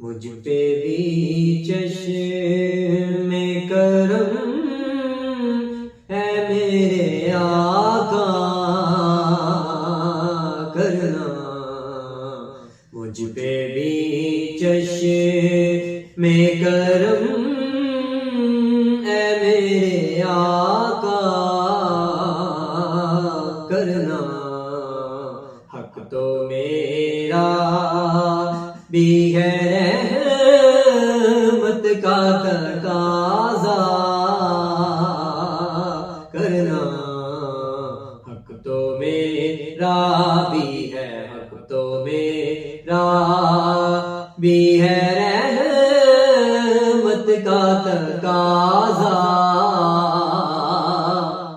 مجھ پہ بھی چشم کرم ہے میرے آقا کرنا، مجھ پہ بھی چشم کرم ہے میرے آقا کرنا، حق تو میرا بھی ہے رحمت کا تقاضا کرنا، حق تو میرا بھی ہے، حق تو میرا بھی ہے رحمت کا تقاضا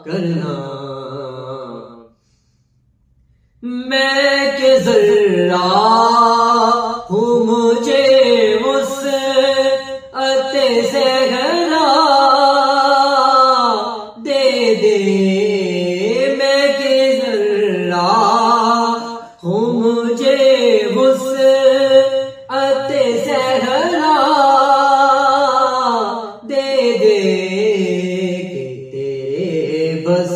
کرنا، میں کہ ذرہ ہوں مجھے وسعت صحرا دے دے، میں کہ ذرہ ہوں مجھے وسعت صحرا دے دے، کہ تیرے بس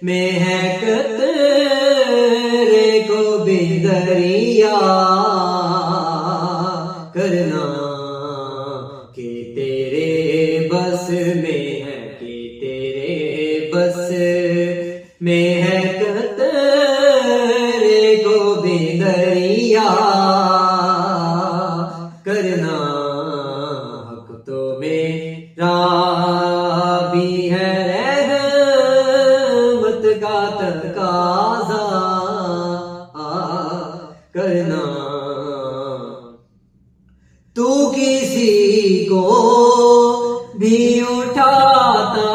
میں ہے دریا کرنا، کہ تیرے بس میں ہے، کہ تیرے بس میں ہے قطرے کو بھی دریا کرنا، حق تو میرا بھی ہے رحمت کا تقاضا کرنا، تو کسی کو بھی اٹھاتا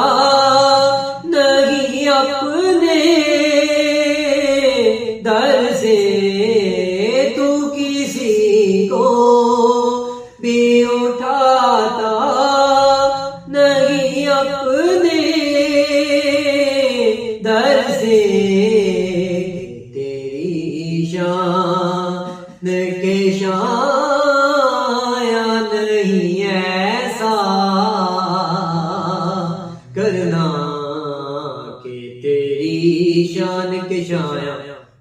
نہیں اپنے در سے، تو کسی کو بھی اٹھاتا نہیں اپنے در سے، شان کے شایاں نہیں ایسا کرنا، کہ تیری شان کے شایاں،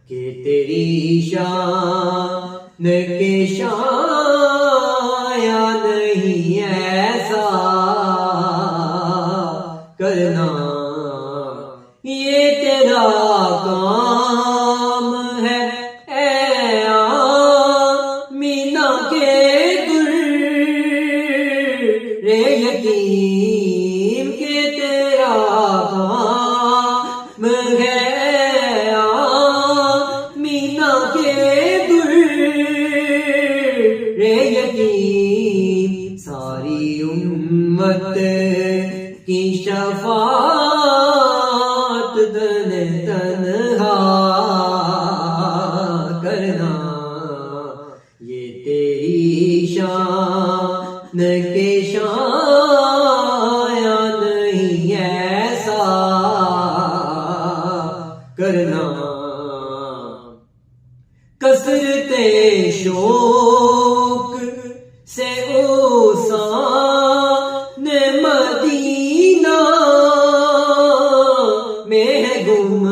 کہ تیری شان کے شایاں نہیں ایسا کرنا، یہ تیرا کام ہے یتیم کے تیرا کام ہے مینا کے در یتیم، ساری امت کی شفاعت تنہا کرنا، یہ تیری شان کے شایاں نہیں ایسا کرنا، کثرت شوق سے اوسان مدینہ میں گم،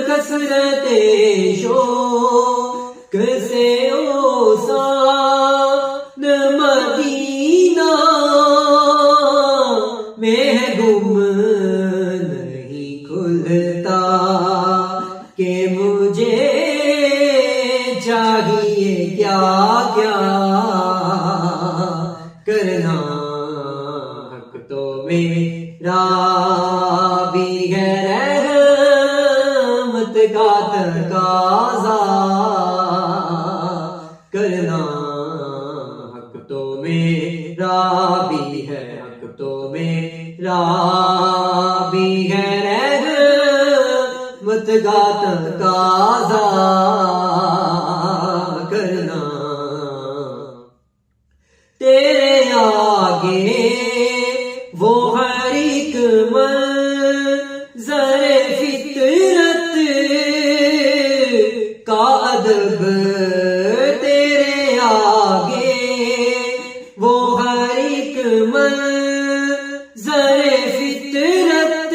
کثرت شوق سے اوسان مدینہ میں گم، نہیں کھلتا کہ مجھے چاہیے کیا کیا کرنا، حق تو میرا بھی ہے رحمت کا تقاضا کرنا، حق تو میرا بھی ہے، حق تو میرا بھی ہے رحمت کا تقاضا کرنا، تیرے آگے وہ ہر ایک منظر فطرت کا ادب تیرے آگے وہ ہر ایک منظر فطرت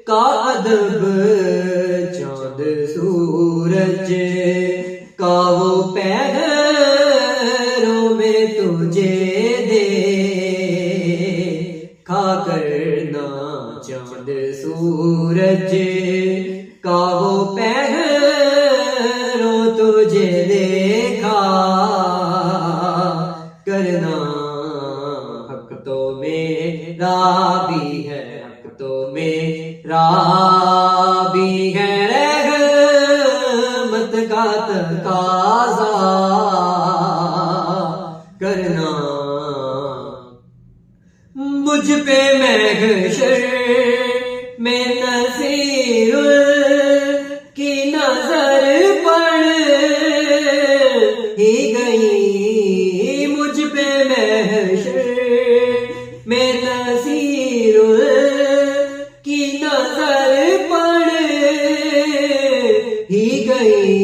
کا ادب، چاند سورج کا وہ پیغروں میں تجھے دیکھا کرنا، چاند سورج کا وہ پیغروں تجھے دیکھا کرنا۔ حق تو میرا بھی ہے، حق تو میرا بھی ہے، رحمت کا تقاضا کرنا۔ مجھ پہ محشر میں نذیر کی نظر پڑ ہی گئی، مجھ پہ محشر میں نذیر کی نظر پڑ ہی گئی۔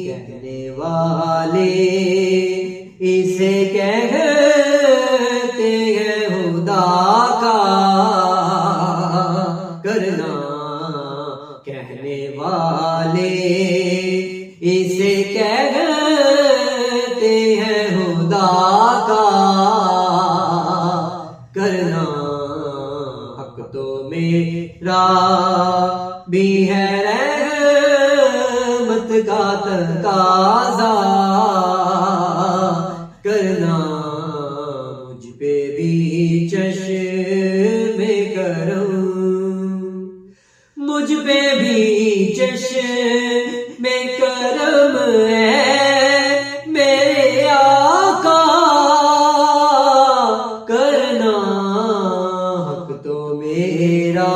کہنے والے اسے کہتے ہیں خدا کا کرنا، کہنے والے اسے کہتے ہیں خدا کا کرنا۔ حق تو میرا بھی ہے، رحمت کا تقاضا کرنا۔ مجھ پہ بھی چشم کرم، مجھ پہ بھی چشم کرم ہے میرے آقا کرنا۔ حق تو میرا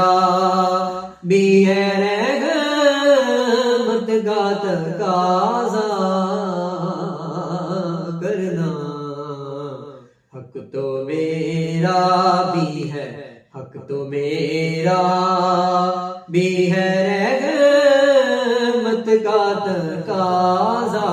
بھی ہے، رحمت کا تقاضا کرنا۔ حق تو میرا بھی ہے، حق تو میرا بھی ہے، رحمت کا تقاضا